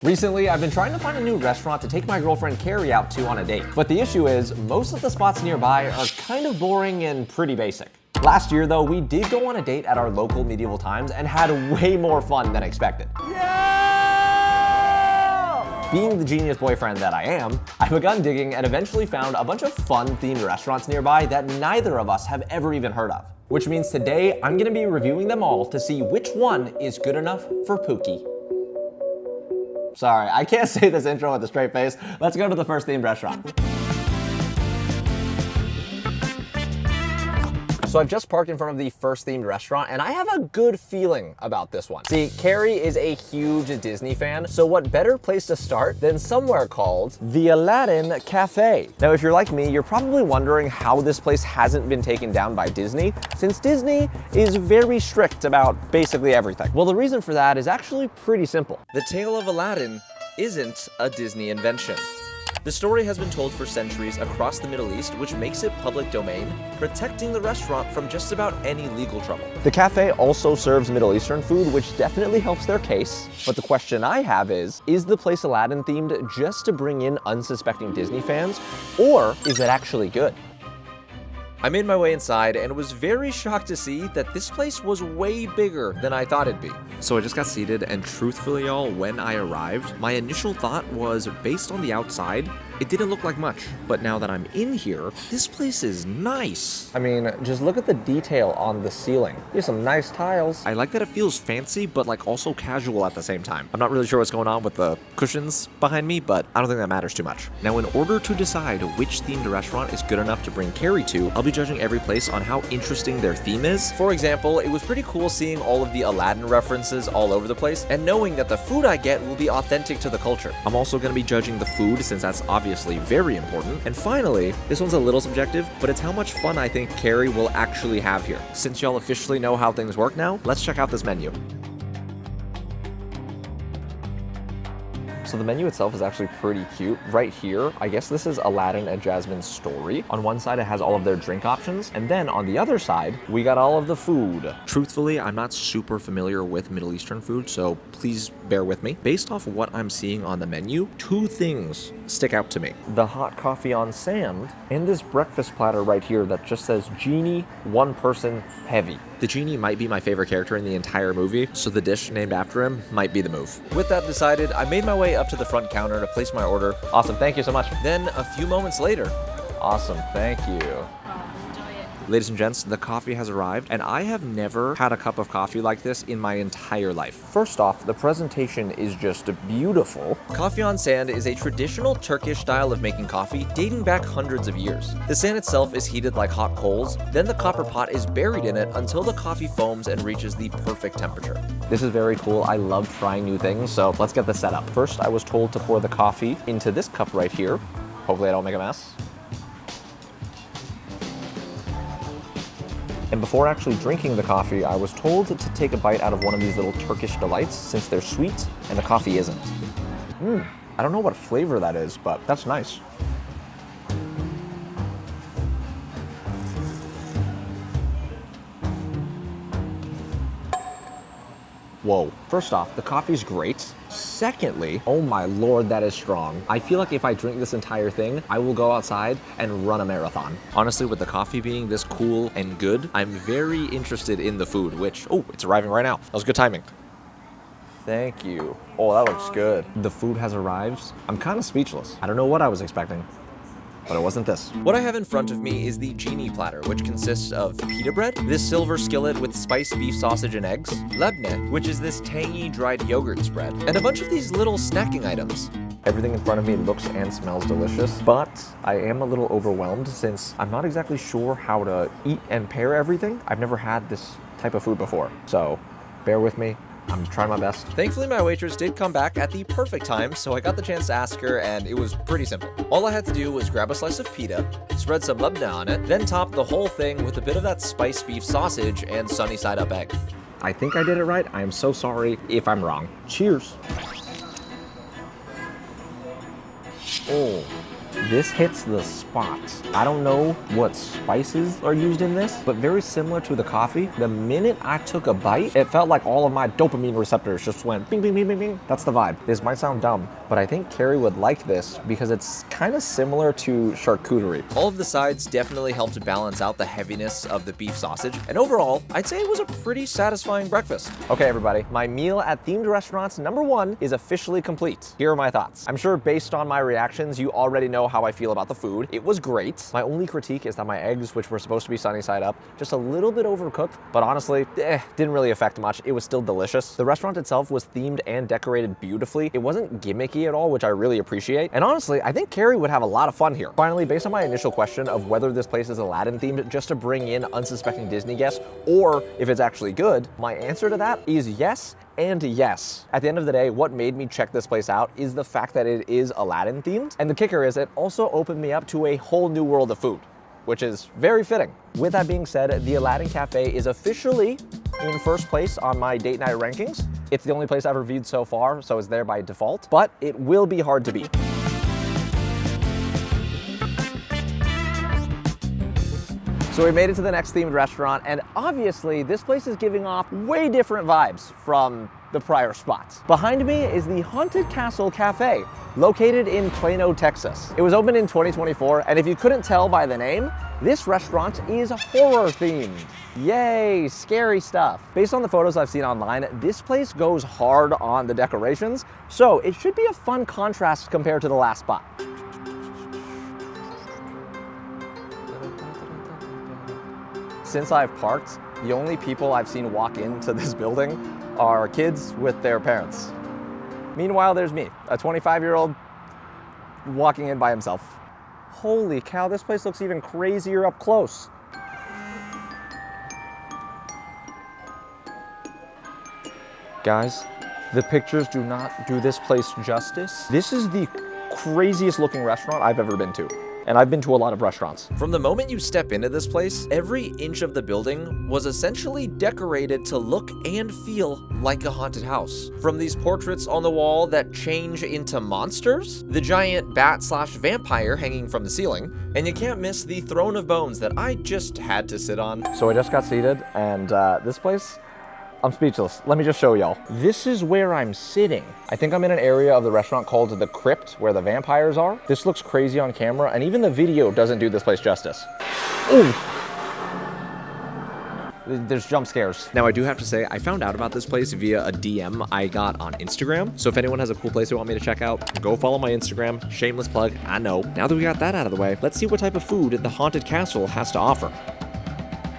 Recently, I've been trying to find a new restaurant to take my girlfriend Carrie out to on a date. But the issue is, most of the spots nearby are kind of boring and pretty basic. Last year though, we did go on a date at our local Medieval Times and had way more fun than expected. Yeah! Being the genius boyfriend that I am, I begun digging and eventually found a bunch of fun themed restaurants nearby that neither of us have ever even heard of. Which means today, I'm gonna be reviewing them all to see which one is good enough for Pookie. Sorry, I can't say this intro with a straight face. Let's go to the first themed restaurant. So I've just parked in front of the first themed restaurant and I have a good feeling about this one. See, Carrie is a huge Disney fan, so what better place to start than somewhere called the Aladdin Cafe. Now, if you're like me, you're probably wondering how this place hasn't been taken down by Disney, since Disney is very strict about basically everything. Well, the reason for that is actually pretty simple. The tale of Aladdin isn't a Disney invention. The story has been told for centuries across the Middle East, which makes it public domain, protecting the restaurant from just about any legal trouble. The cafe also serves Middle Eastern food, which definitely helps their case. But the question I have is the place Aladdin themed just to bring in unsuspecting Disney fans, or is it actually good? I made my way inside and was very shocked to see that this place was way bigger than I thought it'd be. So I just got seated, and truthfully y'all, when I arrived, my initial thought was, based on the outside, it didn't look like much. But now that I'm in here, this place is nice. I mean, just look at the detail on the ceiling. Here's some nice tiles. I like that it feels fancy, but like also casual at the same time. I'm not really sure what's going on with the cushions behind me, but I don't think that matters too much. Now, in order to decide which themed restaurant is good enough to bring Carrie to, I'll be judging every place on how interesting their theme is. For example, it was pretty cool seeing all of the Aladdin references all over the place, and knowing that the food I get will be authentic to the culture. I'm also going to be judging the food, since that's obviously very important. And finally, this one's a little subjective, but it's how much fun I think Carrie will actually have here. Since y'all officially know how things work now, let's check out this menu. So the menu itself is actually pretty cute. Right here, I guess this is Aladdin and Jasmine's story. On one side, it has all of their drink options. And then on the other side, we got all of the food. Truthfully, I'm not super familiar with Middle Eastern food, so please bear with me. Based off of what I'm seeing on the menu, two things stick out to me. The hot coffee on sand and this breakfast platter right here that just says Genie, one person, heavy. The genie might be my favorite character in the entire movie, so the dish named after him might be the move. With that decided, I made my way up to the front counter to place my order. Awesome, thank you so much. Then a few moments later, awesome, thank you. Ladies and gents, the coffee has arrived, and I have never had a cup of coffee like this in my entire life. First off, the presentation is just beautiful. Coffee on sand is a traditional Turkish style of making coffee dating back hundreds of years. The sand itself is heated like hot coals, then the copper pot is buried in it until the coffee foams and reaches the perfect temperature. This is very cool. I love trying new things, so let's get this set up. First, I was told to pour the coffee into this cup right here. Hopefully I don't make a mess. And before actually drinking the coffee, I was told to take a bite out of one of these little Turkish delights, since they're sweet and the coffee isn't. I don't know what flavor that is, but that's nice. Whoa. First off, the coffee's great. Secondly, oh my lord, that is strong. I feel like if I drink this entire thing, I will go outside and run a marathon. Honestly, with the coffee being this cool and good, I'm very interested in the food, which, oh, it's arriving right now. That was good timing. Thank you. Oh, that looks good. The food has arrived. I'm kind of speechless. I don't know what I was expecting, but it wasn't this. What I have in front of me is the Genie platter, which consists of pita bread, this silver skillet with spiced beef sausage and eggs, lebne, which is this tangy dried yogurt spread, and a bunch of these little snacking items. Everything in front of me looks and smells delicious, but I am a little overwhelmed since I'm not exactly sure how to eat and pair everything. I've never had this type of food before, so bear with me. I'm trying my best. Thankfully, my waitress did come back at the perfect time, so I got the chance to ask her, and it was pretty simple. All I had to do was grab a slice of pita, spread some lebna on it, then top the whole thing with a bit of that spiced beef sausage and sunny side up egg. I think I did it right. I am so sorry if I'm wrong. Cheers. Oh, This hits the spot. I don't know what spices are used in this, but very similar to the coffee. The minute I took a bite, it felt like all of my dopamine receptors just went bing, bing, bing, bing, bing. That's the vibe. This might sound dumb, but I think Carrie would like this because it's kind of similar to charcuterie. All of the sides definitely helped balance out the heaviness of the beef sausage, and overall, I'd say it was a pretty satisfying breakfast. Okay, everybody, my meal at themed restaurants #1 is officially complete. Here are my thoughts. I'm sure based on my reactions, you already know how I feel about the food. It was great. My only critique is that my eggs, which were supposed to be sunny side up, just a little bit overcooked, but honestly, didn't really affect much. It was still delicious. The restaurant itself was themed and decorated beautifully. It wasn't gimmicky at all, which I really appreciate. And honestly, I think Carrie would have a lot of fun here. Finally, based on my initial question of whether this place is Aladdin themed just to bring in unsuspecting Disney guests, or if it's actually good, my answer to that is yes and yes. At the end of the day, what made me check this place out is the fact that it is Aladdin themed. And the kicker is it also opened me up to a whole new world of food, which is very fitting. With that being said, the Aladdin Cafe is officially in first place on my date night rankings. It's the only place I've reviewed so far, so it's there by default, but it will be hard to beat. So we made it to the next themed restaurant, and obviously this place is giving off way different vibes from the prior spots. Behind me is the Haunted Castle Cafe, located in Plano, Texas. It was opened in 2024, and if you couldn't tell by the name, this restaurant is horror themed. Yay, scary stuff. Based on the photos I've seen online, this place goes hard on the decorations, so it should be a fun contrast compared to the last spot. Since I've parked, the only people I've seen walk into this building are kids with their parents. Meanwhile, there's me, a 25-year-old walking in by himself. Holy cow, this place looks even crazier up close. Guys, the pictures do not do this place justice. This is the craziest looking restaurant I've ever been to. And I've been to a lot of restaurants. From the moment you step into this place, every inch of the building was essentially decorated to look and feel like a haunted house. From these portraits on the wall that change into monsters, the giant bat/vampire hanging from the ceiling, and you can't miss the throne of bones that I just had to sit on. So I just got seated, and this place, I'm speechless. Let me just show y'all. This is where I'm sitting. I think I'm in an area of the restaurant called the Crypt, where the vampires are. This looks crazy on camera, and even the video doesn't do this place justice. Ooh. There's jump scares. Now, I do have to say, I found out about this place via a DM I got on Instagram. So if anyone has a cool place they want me to check out, go follow my Instagram. Shameless plug, I know. Now that we got that out of the way, let's see what type of food the Haunted Castle has to offer.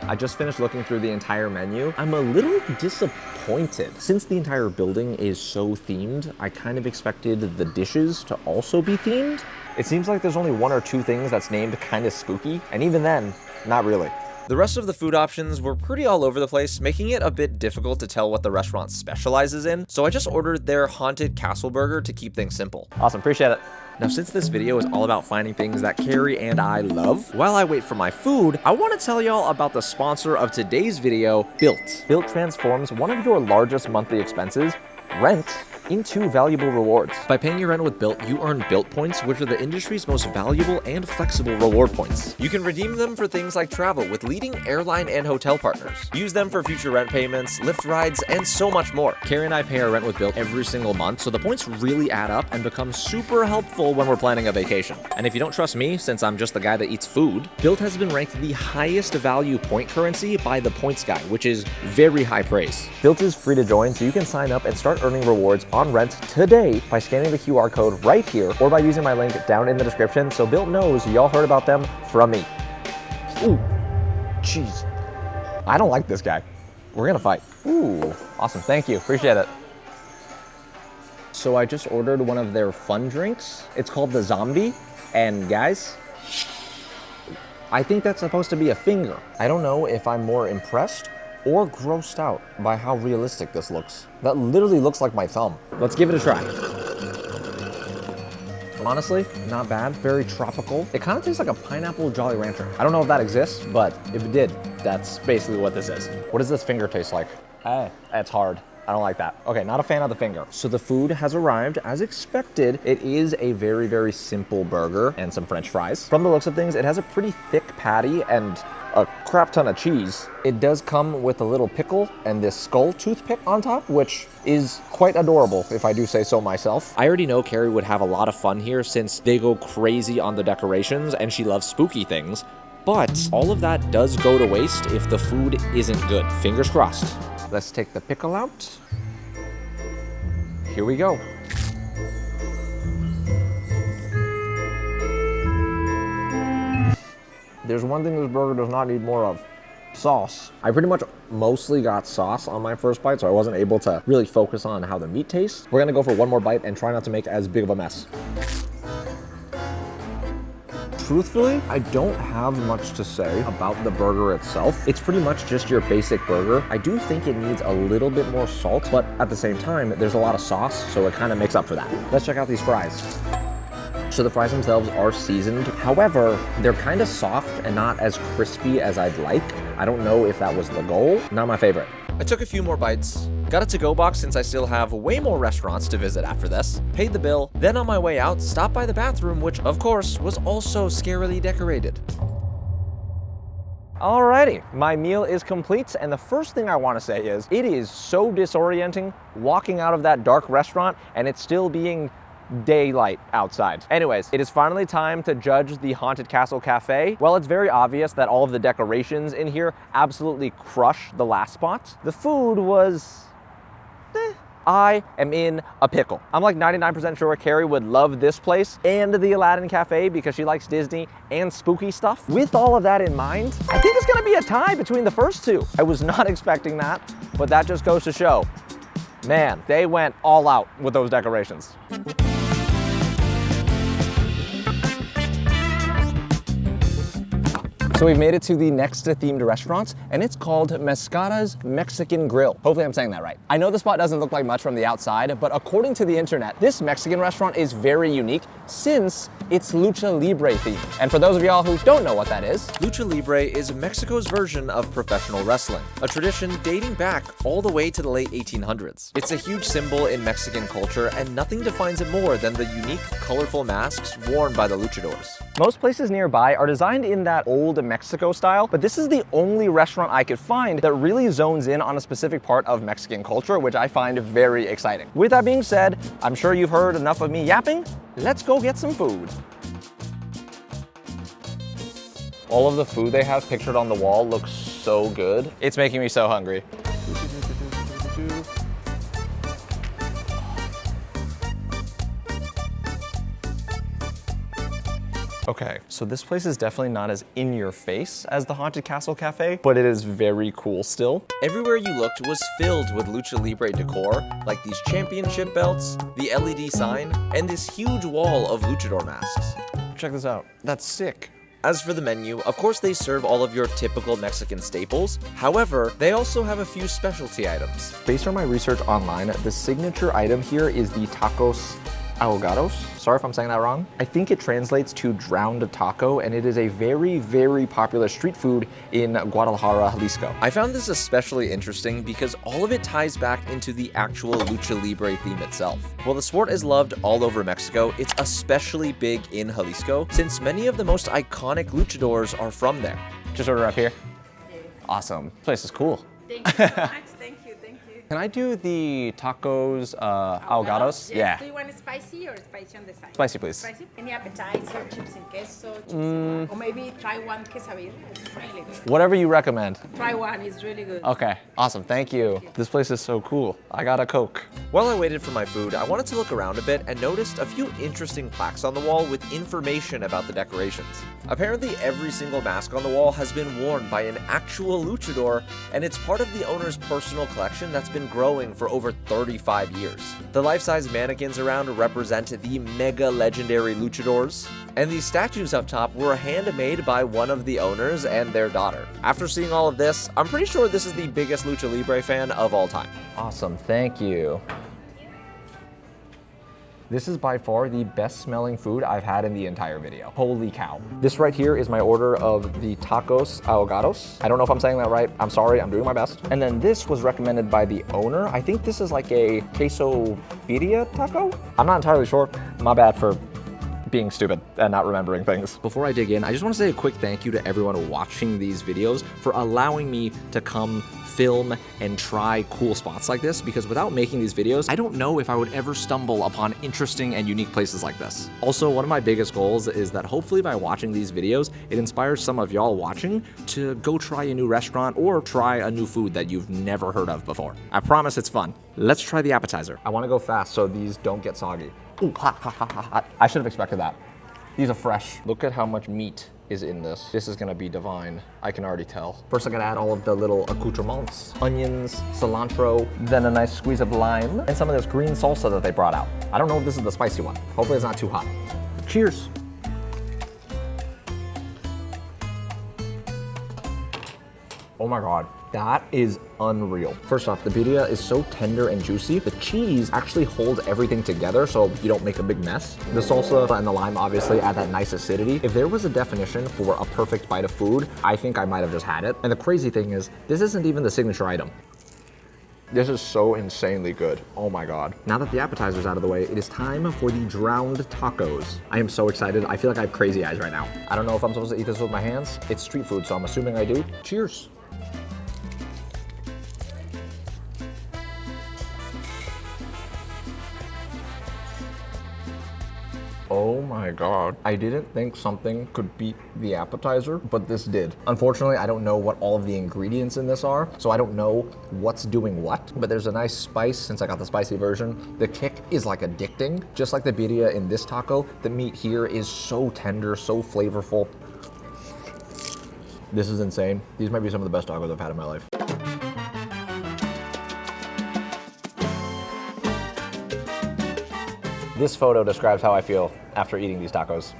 I just finished looking through the entire menu. I'm a little disappointed. Since the entire building is so themed, I kind of expected the dishes to also be themed. It seems like there's only 1 or 2 things that's named kind of spooky, and even then, not really. The rest of the food options were pretty all over the place, making it a bit difficult to tell what the restaurant specializes in, so I just ordered their Haunted Castle Burger to keep things simple. Awesome, appreciate it. Now, since this video is all about finding things that Carrie and I love, while I wait for my food, I want to tell y'all about the sponsor of today's video, Built. Built transforms one of your largest monthly expenses, rent, into valuable rewards. By paying your rent with Built, you earn Built points, which are the industry's most valuable and flexible reward points. You can redeem them for things like travel with leading airline and hotel partners. Use them for future rent payments, Lyft rides, and so much more. Carrie and I pay our rent with Built every single month, so the points really add up and become super helpful when we're planning a vacation. And if you don't trust me, since I'm just the guy that eats food, Built has been ranked the highest value point currency by the Points Guy, which is very high praise. Built is free to join, so you can sign up and start earning rewards on rent today by scanning the QR code right here or by using my link down in the description so Built knows y'all heard about them from me. Ooh, jeez. I don't like this guy. We're gonna fight. Ooh, awesome, thank you, appreciate it. So I just ordered one of their fun drinks. It's called the Zombie, and guys, I think that's supposed to be a finger. I don't know if I'm more impressed or grossed out by how realistic this looks. That literally looks like my thumb. Let's give it a try. Honestly, not bad, very tropical. It kind of tastes like a pineapple Jolly Rancher. I don't know if that exists, but if it did, that's basically what this is. What does this finger taste like? It's hard. I don't like that. Okay, not a fan of the finger. So the food has arrived as expected. It is a very, very simple burger and some French fries. From the looks of things, it has a pretty thick patty and a crap ton of cheese. It does come with a little pickle and this skull toothpick on top, which is quite adorable, if I do say so myself. I already know Carrie would have a lot of fun here since they go crazy on the decorations and she loves spooky things. But all of that does go to waste if the food isn't good. Fingers crossed. Let's take the pickle out. Here we go. There's one thing this burger does not need more of: sauce. I pretty much mostly got sauce on my first bite, so I wasn't able to really focus on how the meat tastes. We're gonna go for one more bite and try not to make as big of a mess. Truthfully, I don't have much to say about the burger itself. It's pretty much just your basic burger. I do think it needs a little bit more salt, but at the same time, there's a lot of sauce, so it kind of makes up for that. Let's check out these fries. So the fries themselves are seasoned. However, they're kind of soft and not as crispy as I'd like. I don't know if that was the goal. Not my favorite. I took a few more bites, got a to-go box since I still have way more restaurants to visit after this, paid the bill, then on my way out, stopped by the bathroom, which of course was also scarily decorated. Alrighty, my meal is complete, and the first thing I want to say is, it is so disorienting walking out of that dark restaurant and it's still being daylight outside. Anyways, it is finally time to judge the Haunted Castle Cafe. Well, it's very obvious that all of the decorations in here absolutely crush the last spot. The food was I am in a pickle. I'm like 99% sure Carrie would love this place and the Aladdin Cafe because she likes Disney and spooky stuff. With all of that in mind, I think it's gonna be a tie between the first two. I was not expecting that, but that just goes to show, man, they went all out with those decorations. So we've made it to the next themed restaurant, and it's called Mascara's Mexican Grill. Hopefully I'm saying that right. I know the spot doesn't look like much from the outside, but according to the internet, this Mexican restaurant is very unique since it's Lucha Libre themed. And for those of y'all who don't know what that is, Lucha Libre is Mexico's version of professional wrestling, a tradition dating back all the way to the late 1800s. It's a huge symbol in Mexican culture, and nothing defines it more than the unique, colorful masks worn by the luchadors. Most places nearby are designed in that old Mexico style, but this is the only restaurant I could find that really zones in on a specific part of Mexican culture, which I find very exciting. With that being said, I'm sure you've heard enough of me yapping. Let's go get some food. All of the food they have pictured on the wall looks so good. It's making me so hungry. Okay, so this place is definitely not as in your face as the Haunted Castle Cafe, but it is very cool still. Everywhere you looked was filled with Lucha Libre decor, like these championship belts, the LED sign, and this huge wall of luchador masks. Check this out, that's sick. As for the menu, of course they serve all of your typical Mexican staples. However, they also have a few specialty items. Based on my research online, the signature item here is the tacos ahogados. Sorry if I'm saying that wrong. I think it translates to drowned taco, and it is a very, very popular street food in Guadalajara, Jalisco. I found this especially interesting because all of it ties back into the actual Lucha Libre theme itself. While the sport is loved all over Mexico, it's especially big in Jalisco since many of the most iconic luchadors are from there. Just order up here. Awesome. This place is cool. Thank you so much. Thank you. Can I do the tacos ahogados? Yes. Yeah. Do you want spicy or spicy on the side? Spicy, please. Spicy? Any appetizer, chips and queso, chips and or maybe try one quesadilla. It's really good. Whatever you recommend. Try one, it's really good. Okay, awesome, thank you. This place is so cool. I got a Coke. While I waited for my food, I wanted to look around a bit and noticed a few interesting plaques on the wall with information about the decorations. Apparently, every single mask on the wall has been worn by an actual luchador, and it's part of the owner's personal collection that's been growing for over 35 years. The life-size mannequins around represent the mega legendary luchadors, and these statues up top were handmade by one of the owners and their daughter. After seeing all of this, I'm pretty sure this is the biggest Lucha Libre fan of all time. Awesome, thank you. This is by far the best smelling food I've had in the entire video. Holy cow. This right here is my order of the tacos ahogados. I don't know if I'm saying that right. I'm sorry, I'm doing my best. And then this was recommended by the owner. I think this is like a queso birria taco? I'm not entirely sure. My bad for being stupid and not remembering things. Before I dig in, I just want to say a quick thank you to everyone watching these videos for allowing me to come film and try cool spots like this, because without making these videos, I don't know if I would ever stumble upon interesting and unique places like this. Also, one of my biggest goals is that hopefully by watching these videos, it inspires some of y'all watching to go try a new restaurant or try a new food that you've never heard of before. I promise it's fun. Let's try the appetizer. I want to go fast so these don't get soggy. Ooh, hot, hot, hot, hot, hot. I should have expected that. These are fresh. Look at how much meat is in this. This is gonna be divine. I can already tell. First, I'm gonna add all of the little accoutrements. Onions, cilantro, then a nice squeeze of lime, and some of this green salsa that they brought out. I don't know if this is the spicy one. Hopefully it's not too hot. Cheers. Oh my God, that is unreal. First off, the birria is so tender and juicy. The cheese actually holds everything together so you don't make a big mess. The salsa and the lime obviously add that nice acidity. If there was a definition for a perfect bite of food, I think I might have just had it. And the crazy thing is, this isn't even the signature item. This is so insanely good. Oh my God. Now that the appetizer's out of the way, it is time for the drowned tacos. I am so excited. I feel like I have crazy eyes right now. I don't know if I'm supposed to eat this with my hands. It's street food, so I'm assuming I do. Cheers. Oh my God. I didn't think something could beat the appetizer, but this did. Unfortunately, I don't know what all of the ingredients in this are, so I don't know what's doing what, but there's a nice spice since I got the spicy version. The kick is like addicting. Just like the birria in this taco, the meat here is so tender, so flavorful. This is insane. These might be some of the best tacos I've had in my life. This photo describes how I feel after eating these tacos.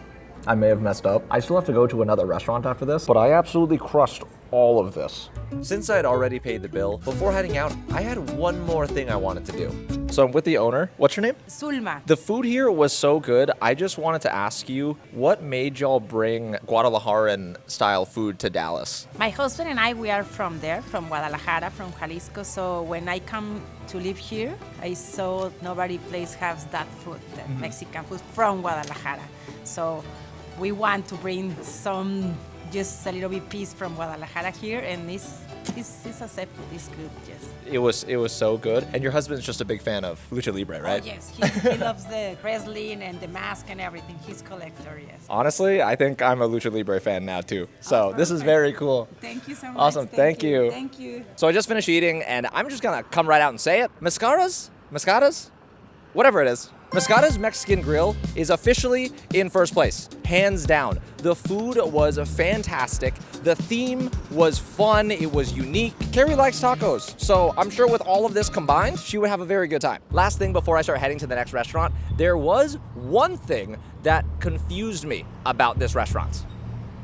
I may have messed up. I still have to go to another restaurant after this, but I absolutely crushed all of this. Since I had already paid the bill, before heading out, I had one more thing I wanted to do. So I'm with the owner. What's your name? Zulma. The food here was so good, I just wanted to ask you, what made y'all bring Guadalajaran style food to Dallas? My husband and I, we are from there, from Guadalajara, from Jalisco. So when I come to live here, I saw nobody place has that food, that Mexican food from Guadalajara. So we want to bring some, just a little bit piece from Guadalajara here, and it's accepted. It's good, yes. It was so good. And your husband's just a big fan of Lucha Libre, right? Oh, yes, he loves the wrestling and the mask and everything. He's a collector, yes. Honestly, I think I'm a Lucha Libre fan now too. So this is very cool. Thank you so much. Awesome, thank you. Thank you. So I just finished eating, and I'm just gonna come right out and say it. Mascaras? Whatever it is. Mascara's Mexican Grill is officially in first place, hands down. The food was fantastic. The theme was fun. It was unique. Carrie likes tacos, so I'm sure with all of this combined, she would have a very good time. Last thing before I start heading to the next restaurant, there was one thing that confused me about this restaurant.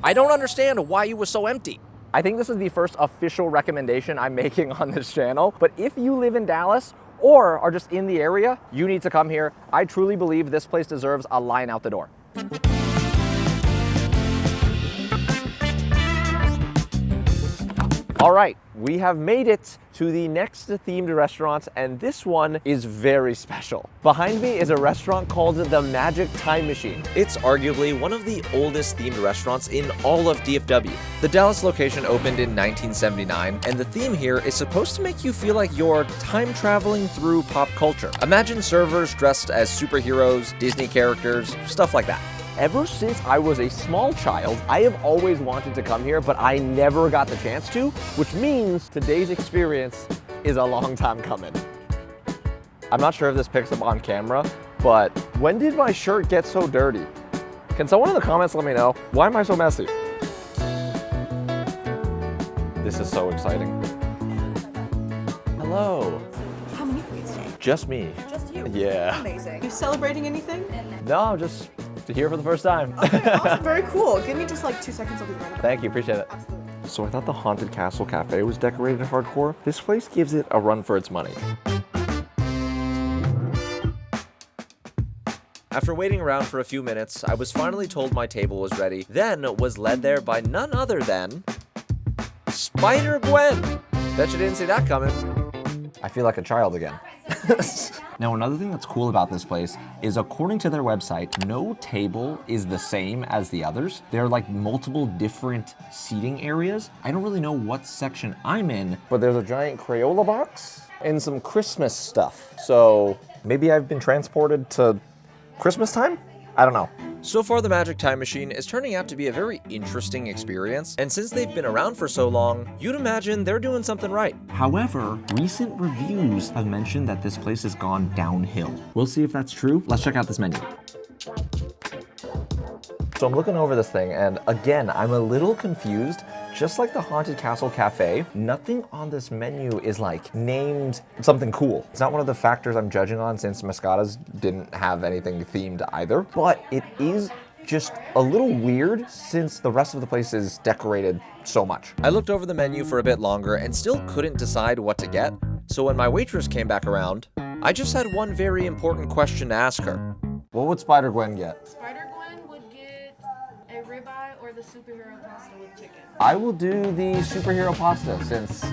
I don't understand why it was so empty. I think this is the first official recommendation I'm making on this channel, but if you live in Dallas, or are just in the area, you need to come here. I truly believe this place deserves a line out the door. All right, we have made it to the next themed restaurant, and this one is very special. Behind me is a restaurant called the Magic Time Machine. It's arguably one of the oldest themed restaurants in all of DFW. The Dallas location opened in 1979, and the theme here is supposed to make you feel like you're time traveling through pop culture. Imagine servers dressed as superheroes, Disney characters, stuff like that. Ever since I was a small child, I have always wanted to come here, but I never got the chance to, which means today's experience is a long time coming. I'm not sure if this picks up on camera, but when did my shirt get so dirty? Can someone in the comments let me know? Why am I so messy? This is so exciting. Hello. How many for you today? Just me. Just you? Yeah. Amazing. You celebrating anything? No, just here for the first time. Okay, awesome. Very cool. Give me just like 2 seconds, I'll be right back. Thank you, appreciate it. Absolutely. So I thought the Haunted Castle Cafe was decorated hardcore. This place gives it a run for its money. After waiting around for a few minutes, I was finally told my table was ready, then was led there by none other than Spider-Gwen. Bet you didn't see that coming. I feel like a child again. Now, another thing that's cool about this place is, according to their website, no table is the same as the others. There are like multiple different seating areas. I don't really know what section I'm in, but there's a giant Crayola box and some Christmas stuff. So maybe I've been transported to Christmas time? I don't know. So far, the Magic Time Machine is turning out to be a very interesting experience, and since they've been around for so long, you'd imagine they're doing something right. However, recent reviews have mentioned that this place has gone downhill. We'll see if that's true. Let's check out this menu. So I'm looking over this thing, and again, I'm a little confused. Just like the Haunted Castle Cafe, nothing on this menu is like named something cool. It's not one of the factors I'm judging on, since Mascata's didn't have anything themed either, but it is just a little weird since the rest of the place is decorated so much. I looked over the menu for a bit longer and still couldn't decide what to get. So when my waitress came back around, I just had one very important question to ask her. What would Spider-Gwen get? Spider-Gwen would get a ribeye or the superhero pasta with chicken. I will do the superhero pasta since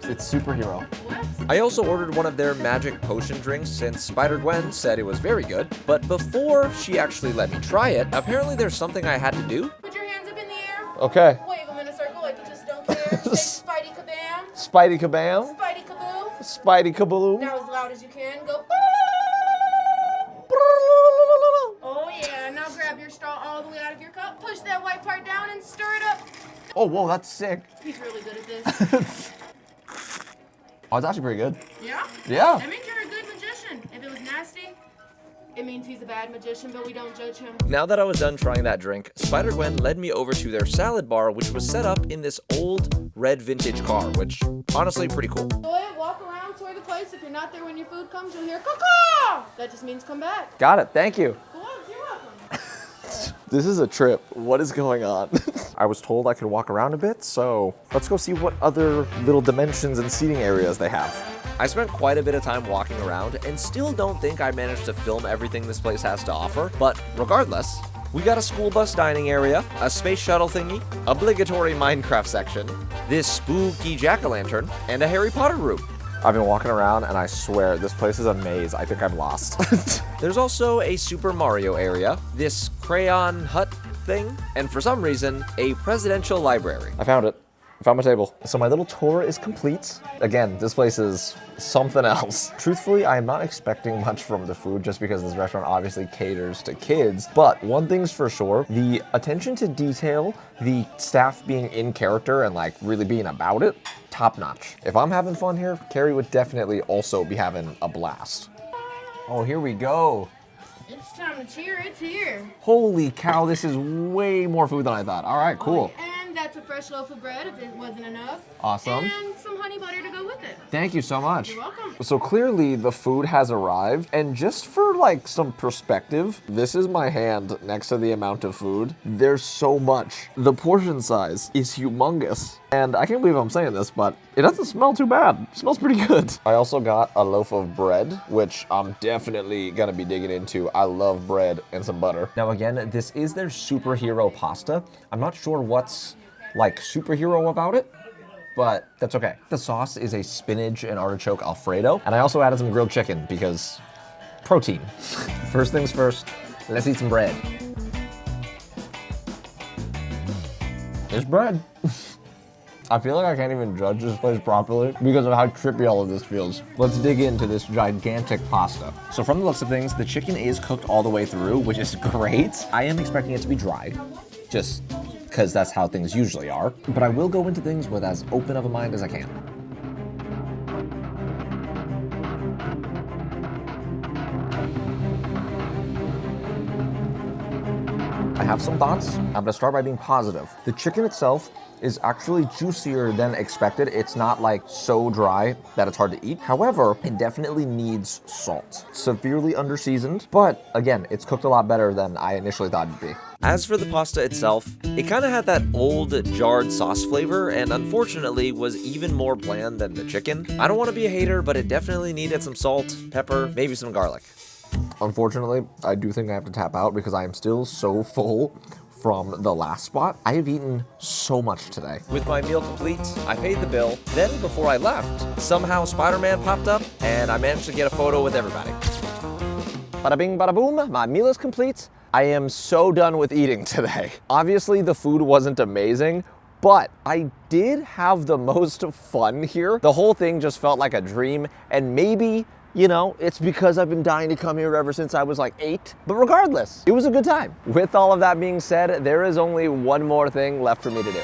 it's superhero. What? I also ordered one of their magic potion drinks since Spider-Gwen said it was very good. But before she actually let me try it, apparently there's something I had to do. Put your hands up in the air. Okay. Wave them in a circle like you just don't care. Say Spidey Kabam. Spidey kabam. Spidey Kaboo. Spidey kaboom. Now as loud as you can. Go. Oh yeah. Now grab your straw all the way out of your cup. Push that white part down and stir it up. Oh, whoa, that's sick. He's really good at this. Oh, it's actually pretty good. Yeah? Yeah. That means you're a good magician. If it was nasty, it means he's a bad magician, but we don't judge him. Now that I was done trying that drink, Spider-Gwen led me over to their salad bar, which was set up in this old red vintage car, which honestly pretty cool. Enjoy it, walk around, tour the place. If you're not there when your food comes, you'll hear caw. That just means come back. Got it, thank you. Go on, you're welcome. This is a trip. What is going on? I was told I could walk around a bit, so let's go see what other little dimensions and seating areas they have. I spent quite a bit of time walking around and still don't think I managed to film everything this place has to offer, but regardless, we got a school bus dining area, a space shuttle thingy, obligatory Minecraft section, this spooky jack-o'-lantern, and a Harry Potter room. I've been walking around and I swear this place is a maze. I think I'm lost. There's also a Super Mario area, this crayon hut thing, and for some reason, a presidential library. I found it. I found my table. So my little tour is complete. Again, this place is something else. Truthfully, I am not expecting much from the food just because this restaurant obviously caters to kids. But one thing's for sure, the attention to detail, the staff being in character and like really being about it, top notch. If I'm having fun here, Carrie would definitely also be having a blast. Oh, here we go. It's time to cheer. It's here. Holy cow, this is way more food than I thought. All right, cool. And that's a fresh loaf of bread if it wasn't enough. Awesome. And some honey butter to go with it. Thank you so much. You're welcome. So clearly the food has arrived, and just for like some perspective, this is my hand next to the amount of food. There's so much. The portion size is humongous. And I can't believe I'm saying this, but it doesn't smell too bad. It smells pretty good. I also got a loaf of bread, which I'm definitely gonna be digging into. I love bread and some butter. Now again, this is their superhero pasta. I'm not sure what's like superhero about it, but that's okay. The sauce is a spinach and artichoke Alfredo, and I also added some grilled chicken because protein. First things first, let's eat some bread. There's bread. I feel like I can't even judge this place properly because of how trippy all of this feels. Let's dig into this gigantic pasta. So from the looks of things, the chicken is cooked all the way through, which is great. I am expecting it to be dry, just because that's how things usually are. But I will go into things with as open of a mind as I can. I have some thoughts. I'm gonna start by being positive. The chicken itself is actually juicier than expected. It's not like so dry that it's hard to eat. However, it definitely needs salt. Severely underseasoned, but again, it's cooked a lot better than I initially thought it'd be. As for the pasta itself, it kind of had that old jarred sauce flavor and unfortunately was even more bland than the chicken. I don't want to be a hater, but it definitely needed some salt, pepper, maybe some garlic. Unfortunately, I do think I have to tap out because I am still so full from the last spot. I have eaten so much today. With my meal complete, I paid the bill. Then before I left, somehow Spider-Man popped up and I managed to get a photo with everybody. Bada bing, bada boom, my meal is complete. I am so done with eating today. Obviously the food wasn't amazing, but I did have the most fun here. The whole thing just felt like a dream, and maybe, you know, it's because I've been dying to come here ever since I was like 8. But regardless, it was a good time. With all of that being said, there is only one more thing left for me to do.